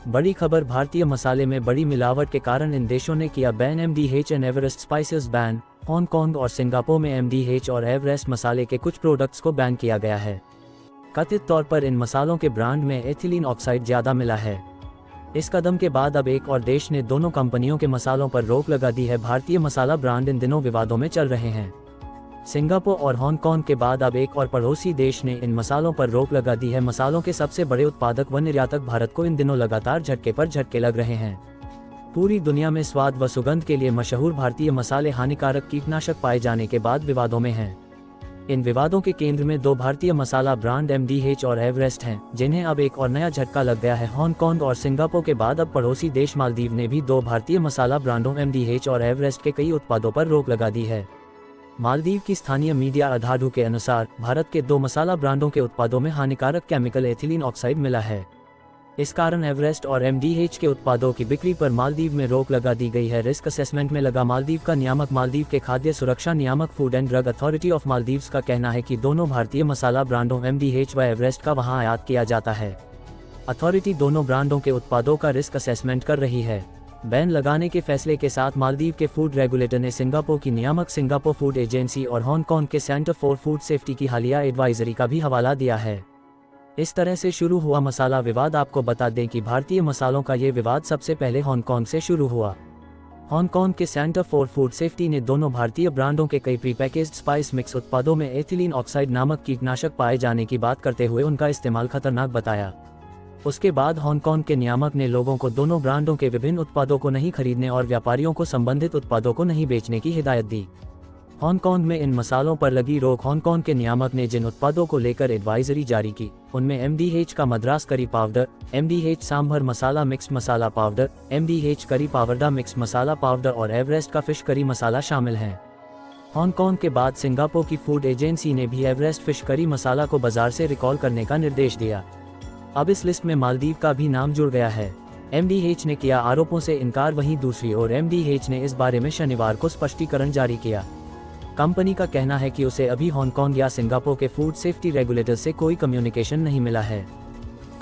बड़ी खबर, भारतीय मसाले में बड़ी मिलावट के कारण इन देशों ने किया ban MDH and Everest spices ban. Hong Kong और सिंगापुर में एमडीएच और एवरेस्ट मसाले के कुछ प्रोडक्ट्स को बैन किया गया है। कथित तौर पर इन मसालों के ब्रांड में एथिलीन ऑक्साइड ज़्यादा मिला है। इस कदम के बाद अब एक और देश ने दोनों कंपनियों के मसालों पर रोक लगा दी है। भारतीय मसाला ब्रांड इन दिनों विवादों में चल रहे हैं। सिंगापुर और हांगकांग के बाद अब एक और पड़ोसी देश ने इन मसालों पर रोक लगा दी है। मसालों के सबसे बड़े उत्पादक व निर्यातक भारत को इन दिनों लगातार झटके पर झटके लग रहे हैं। पूरी दुनिया में स्वाद व सुगंध के लिए मशहूर भारतीय मसाले हानिकारक कीटनाशक पाए जाने के बाद विवादों में हैं। इन विवादों के केंद्र में दो भारतीय मसाला ब्रांड एमडीएच और एवरेस्ट हैं, जिन्हें अब एक और नया झटका लग गया है। हांगकांग और सिंगापुर के बाद अब पड़ोसी देश मालदीव ने भी दो भारतीय मसाला ब्रांडों एमडीएच और एवरेस्ट के कई उत्पादों पर रोक लगा दी है। मालदीव की स्थानीय मीडिया आधारू के अनुसार भारत के दो मसाला ब्रांडों के उत्पादों में हानिकारक केमिकल एथिलीन ऑक्साइड मिला है। इस कारण एवरेस्ट और एमडीएच के उत्पादों की बिक्री पर मालदीव में रोक लगा दी गई है। रिस्क असेसमेंट में लगा मालदीव का नियामक मालदीव के खाद्य सुरक्षा नियामक food and drug authority of Maldives का कहना है कि दोनों भारतीय मसाला ब्रांडों एमडीएच व एवरेस्ट का वहां आयात किया जाता है। अथॉरिटी दोनों ब्रांडों के उत्पादों का रिस्क असेसमेंट कर रही है। बैन लगाने के फैसले के साथ मालदीव के फूड रेगुलेटर ने सिंगापुर की नियामक सिंगापुर फूड एजेंसी और हांगकांग के सेंटर फॉर फूड सेफ्टी की हालिया एडवाइजरी का भी हवाला दिया है। इस तरह से शुरू हुआ मसाला विवाद। आपको बता दें कि भारतीय मसालों का ये विवाद सबसे पहले हांगकांग से शुरू हुआ। हांगकांग के सेंटर फॉर फूड सेफ्टी ने दोनों भारतीय ब्रांडों के कई प्रीपैकेज्ड स्पाइस मिक्स उत्पादों में एथिलीन ऑक्साइड नामक कीटनाशक पाए जाने की बात करते हुए उनका इस्तेमाल खतरनाक बताया। उसके बाद हांगकांग के नियामक ने लोगों को दोनों ब्रांडों के विभिन्न उत्पादों को नहीं खरीदने और व्यापारियों को संबंधित उत्पादों को नहीं बेचने की हिदायत दी। हांगकांग में इन मसालों पर लगी रोक। हांगकांग के नियामक ने जिन उत्पादों को लेकर एडवाइजरी जारी की उनमें एमडीएच का Madras curry powder, MDH sambar masala mixed मसाला पाउडर, एमडीएच करी पावरडा मिक्स्ड मसाला पाउडर और एवरेस्ट का फिश करी मसाला शामिल हैं। हांगकांग के बाद सिंगापुर की फूड एजेंसी ने भी एवरेस्ट फिश करी मसाला को बाजार से रिकॉल करने का निर्देश दिया। अब इस लिस्ट में मालदीव का भी नाम जुड़ गया है। एमडीएच ने किया आरोपों से इनकार, वहीं दूसरी ओर एमडीएच ने इस बारे में शनिवार को स्पष्टीकरण जारी किया। कंपनी का कहना है कि उसे अभी हांगकांग या सिंगापुर के फूड सेफ्टी रेगुलेटर से कोई कम्युनिकेशन नहीं मिला है।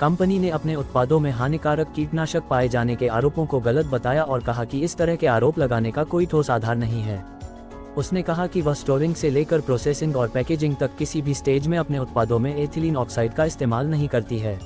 कंपनी ने अपने उत्पादों में हानिकारक कीटनाशक पाए जाने के आरोपों को गलत बताया और कहा कि इस तरह के आरोप लगाने का कोई ठोस आधार नहीं है। उसने कहा कि वह स्टोरिंग से लेकर प्रोसेसिंग और पैकेजिंग तक किसी भी स्टेज में अपने उत्पादों में एथिलीन ऑक्साइड का इस्तेमाल नहीं करती है।